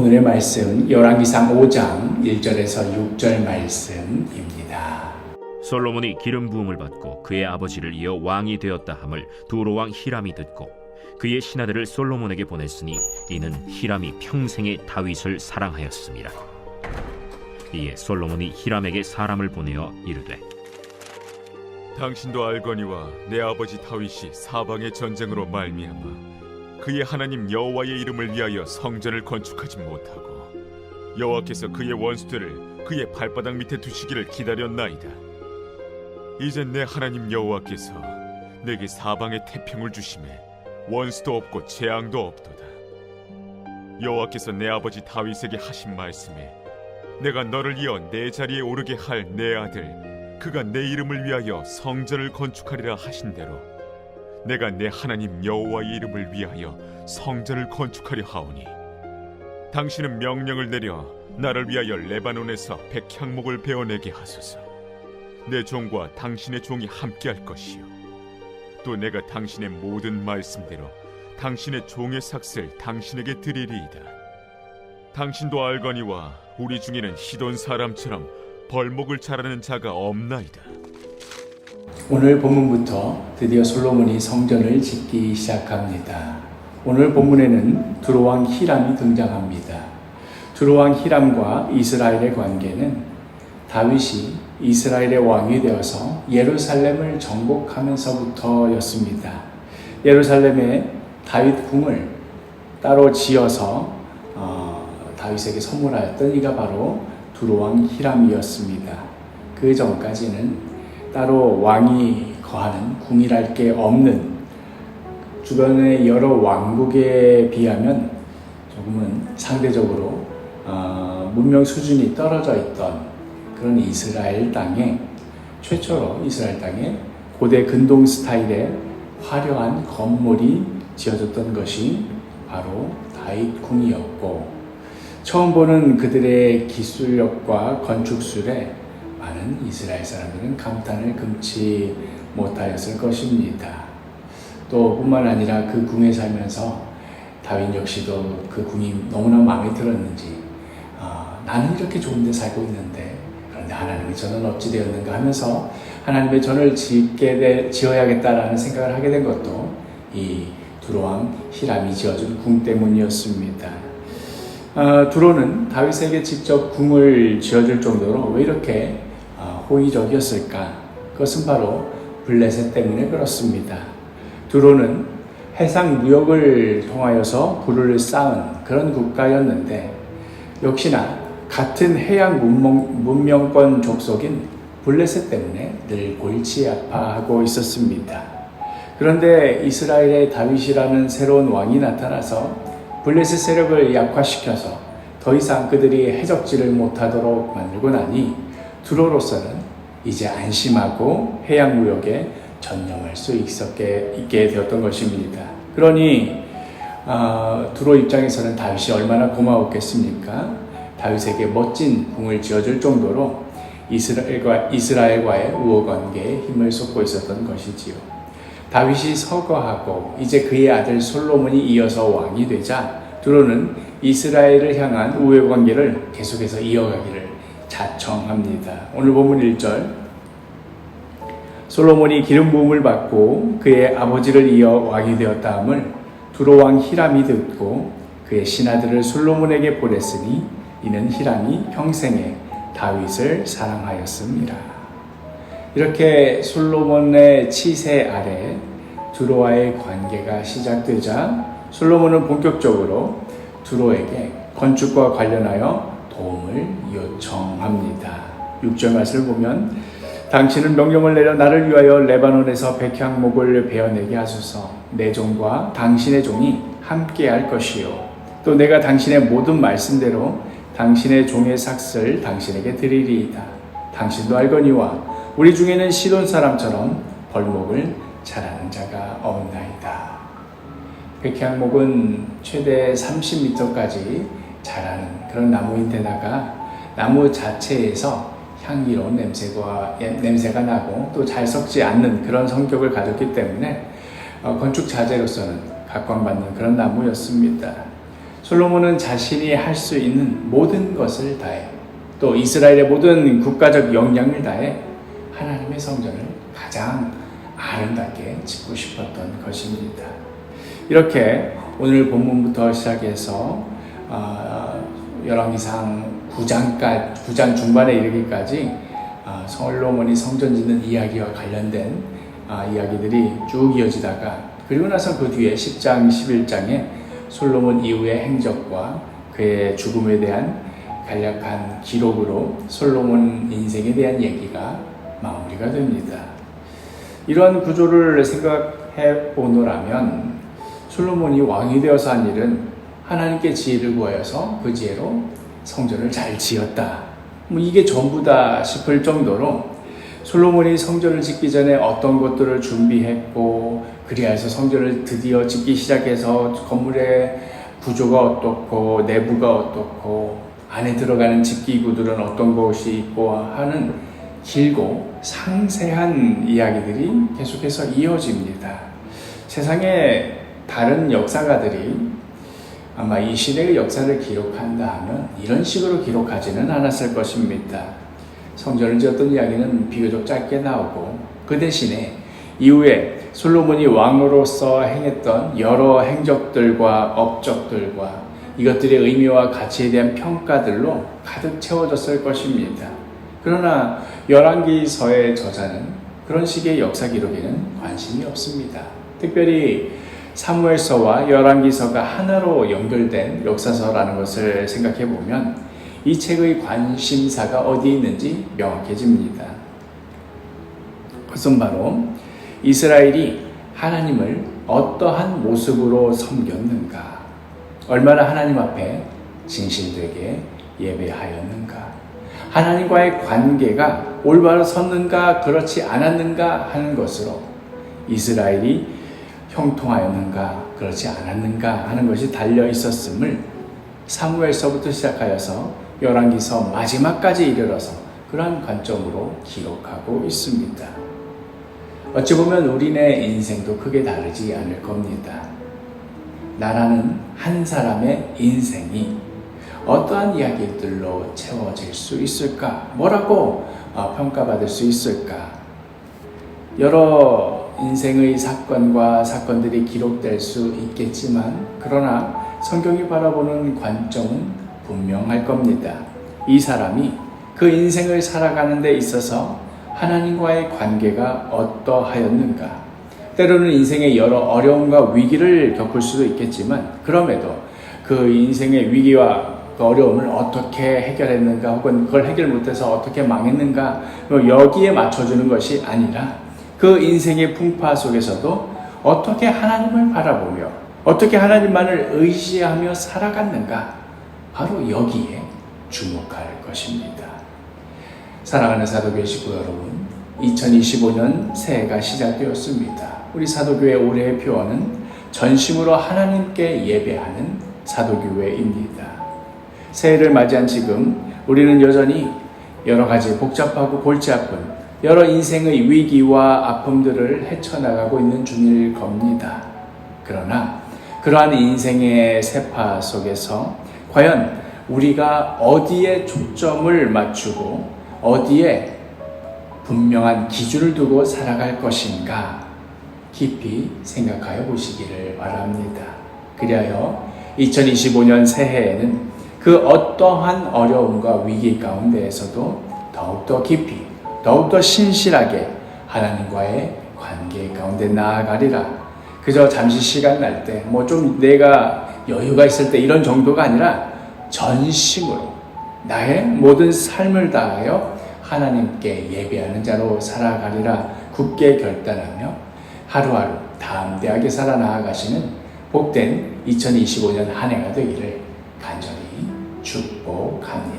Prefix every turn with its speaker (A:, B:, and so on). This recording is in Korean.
A: 오늘의 말씀은 열왕기상 5장 1절에서 6절 말씀입니다.
B: 솔로몬이 기름 부음을 받고 그의 아버지를 이어 왕이 되었다 함을 두로 왕 히람이 듣고 그의 신하들을 솔로몬에게 보냈으니 이는 히람이 평생에 다윗을 사랑하였습니다. 이에 솔로몬이 히람에게 사람을 보내어 이르되
C: 당신도 알거니와 내 아버지 다윗이 사방의 전쟁으로 말미암아 그의 하나님 여호와의 이름을 위하여 성전을 건축하지 못하고 여호와께서 그의 원수들을 그의 발바닥 밑에 두시기를 기다렸나이다. 이제 내 하나님 여호와께서 내게 사방의 태평을 주심에 원수도 없고 재앙도 없도다. 여호와께서 내 아버지 다윗에게 하신 말씀에 내가 너를 이어 내 자리에 오르게 할 내 아들 그가 내 이름을 위하여 성전을 건축하리라 하신 대로 내가 내 하나님 여호와의 이름을 위하여 성전을 건축하려 하오니 당신은 명령을 내려 나를 위하여 레바논에서 백향목을 베어내게 하소서. 내 종과 당신의 종이 함께할 것이요 또 내가 당신의 모든 말씀대로 당신의 종의 삭슬 당신에게 드리리이다. 당신도 알거니와 우리 중에는 시돈 사람처럼 벌목을 잘하는 자가 없나이다.
A: 오늘 본문부터 드디어 솔로몬이 성전을 짓기 시작합니다. 오늘 본문에는 두로왕 히람이 등장합니다. 두로왕 히람과 이스라엘의 관계는 다윗이 이스라엘의 왕이 되어서 예루살렘을 정복하면서부터였습니다. 예루살렘에 다윗 궁을 따로 지어서 다윗에게 선물하였던 이가 바로 두로왕 히람이었습니다. 그 전까지는 따로 왕이 거하는 궁이랄 게 없는 주변의 여러 왕국에 비하면 조금은 상대적으로 문명 수준이 떨어져 있던 그런 이스라엘 땅에 최초로 이스라엘 땅에 고대 근동 스타일의 화려한 건물이 지어졌던 것이 바로 다윗 궁이었고 처음 보는 그들의 기술력과 건축술에 많은 이스라엘 사람들은 감탄을 금치 못하였을 것입니다. 또 뿐만 아니라 그 궁에 살면서 다윗 역시도 그 궁이 너무나 마음에 들었는지 나는 이렇게 좋은 데 살고 있는데 그런데 하나님의 전은 어찌 되었는가 하면서 하나님의 전을 지어야겠다라는 생각을 하게 된 것도 이 두로왕 히람이 지어준 궁 때문이었습니다. 두로는 다윗에게 직접 궁을 지어줄 정도로 왜 이렇게 호의적이었을까? 그것은 바로 블레셋 때문에 그렇습니다. 두로는 해상 무역을 통하여서 부를 쌓은 그런 국가였는데 역시나 같은 해양 문명권 족속인 블레셋 때문에 늘 골치 아파하고 있었습니다. 그런데 이스라엘의 다윗이라는 새로운 왕이 나타나서 블레셋 세력을 약화시켜서 더 이상 그들이 해적질을 못하도록 만들고 나니 두로로서는 이제 안심하고 해양 무역에 전념할 수 있게 되었던 것입니다. 그러니 두로 입장에서는 다윗이 얼마나 고마웠겠습니까? 다윗에게 멋진 궁을 지어줄 정도로 이스라엘과의 우호 관계에 힘을 쏟고 있었던 것이지요. 다윗이 서거하고 이제 그의 아들 솔로몬이 이어서 왕이 되자 두로는 이스라엘을 향한 우호 관계를 계속해서 이어가기를 자청합니다. 오늘 본문 1절 솔로몬이 기름 부음을 받고 그의 아버지를 이어 왕이 되었다 함을 두로왕 히람이 듣고 그의 신하들을 솔로몬에게 보냈으니 이는 히람이 평생에 다윗을 사랑하였습니다. 이렇게 솔로몬의 치세 아래 두로와의 관계가 시작되자 솔로몬은 본격적으로 두로에게 건축과 관련하여 도움을 요청합니다. 6절 말씀을 보면 당신은 명령을 내려 나를 위하여 레바논에서 백향목을 베어내게 하소서. 내 종과 당신의 종이 함께할 것이요 또 내가 당신의 모든 말씀대로 당신의 종의 삭슬 당신에게 드리리이다. 당신도 알거니와 우리 중에는 시돈 사람처럼 벌목을 잘하는 자가 없나이다. 백향목은 최대 30m까지 자라는 그런 나무인데다가 나무 자체에서 향기로운 냄새가 나고 또 잘 썩지 않는 그런 성격을 가졌기 때문에 건축 자재로서는 각광받는 그런 나무였습니다. 솔로몬은 자신이 할 수 있는 모든 것을 다해 또 이스라엘의 모든 국가적 역량을 다해 하나님의 성전을 가장 아름답게 짓고 싶었던 것입니다. 이렇게 오늘 본문부터 시작해서 열왕기상 9장 중반에 이르기까지 솔로몬이 성전 짓는 이야기와 관련된 이야기들이 쭉 이어지다가 그리고 나서 그 뒤에 10장, 11장에 솔로몬 이후의 행적과 그의 죽음에 대한 간략한 기록으로 솔로몬 인생에 대한 얘기가 마무리가 됩니다. 이런 구조를 생각해 보노라면 솔로몬이 왕이 되어서 한 일은 하나님께 지혜를 구하여서 그 지혜로 성전을 잘 지었다. 이게 전부다 싶을 정도로 솔로몬이 성전을 짓기 전에 어떤 것들을 준비했고 그리하여서 성전을 드디어 짓기 시작해서 건물의 구조가 어떻고 내부가 어떻고 안에 들어가는 집기구들은 어떤 것이 있고 하는 길고 상세한 이야기들이 계속해서 이어집니다. 세상에 다른 역사가들이 아마 이 시대의 역사를 기록한다 하면 이런 식으로 기록하지는 않았을 것입니다. 성전을 지었던 이야기는 비교적 짧게 나오고 그 대신에 이후에 솔로몬이 왕으로서 행했던 여러 행적들과 업적들과 이것들의 의미와 가치에 대한 평가들로 가득 채워졌을 것입니다. 그러나 열왕기서의 저자는 그런 식의 역사 기록에는 관심이 없습니다. 특별히 사무엘서와 열왕기서가 하나로 연결된 역사서라는 것을 생각해 보면 이 책의 관심사가 어디에 있는지 명확해집니다. 그것은 바로 이스라엘이 하나님을 어떠한 모습으로 섬겼는가, 얼마나 하나님 앞에 진실되게 예배하였는가, 하나님과의 관계가 올바로 섰는가 그렇지 않았는가 하는 것으로 이스라엘이 형통하였는가 그렇지 않았는가 하는 것이 달려 있었음을 사무엘서부터 시작하여서 열왕기서 마지막까지 이르러서 그러한 관점으로 기록하고 있습니다. 어찌 보면 우리네 인생도 크게 다르지 않을 겁니다. 나라는 한 사람의 인생이 어떠한 이야기들로 채워질 수 있을까? 뭐라고 평가받을 수 있을까? 여러 인생의 사건들이 기록될 수 있겠지만 그러나 성경이 바라보는 관점은 분명할 겁니다. 이 사람이 그 인생을 살아가는 데 있어서 하나님과의 관계가 어떠하였는가? 때로는 인생의 여러 어려움과 위기를 겪을 수도 있겠지만 그럼에도 그 인생의 위기와 그 어려움을 어떻게 해결했는가 혹은 그걸 해결 못해서 어떻게 망했는가 여기에 맞춰주는 것이 아니라 그 인생의 풍파 속에서도 어떻게 하나님을 바라보며 어떻게 하나님만을 의지하며 살아갔는가 바로 여기에 주목할 것입니다. 사랑하는 사도교회 식구 여러분, 2025년 새해가 시작되었습니다. 우리 사도교회 올해의 표어는 전심으로 하나님께 예배하는 사도교회입니다. 새해를 맞이한 지금 우리는 여전히 여러 가지 복잡하고 골치 아픈 여러 인생의 위기와 아픔들을 헤쳐나가고 있는 중일 겁니다. 그러나 그러한 인생의 세파 속에서 과연 우리가 어디에 초점을 맞추고 어디에 분명한 기준을 두고 살아갈 것인가 깊이 생각하여 보시기를 바랍니다. 그리하여 2025년 새해에는 그 어떠한 어려움과 위기 가운데에서도 더욱더 깊이 더욱더 신실하게 하나님과의 관계 가운데 나아가리라. 그저 잠시 시간 날 때 뭐 좀 내가 여유가 있을 때 이런 정도가 아니라 전심으로 나의 모든 삶을 다하여 하나님께 예배하는 자로 살아가리라 굳게 결단하며 하루하루 담대하게 살아나아가시는 복된 2025년 한 해가 되기를 간절히 축복합니다.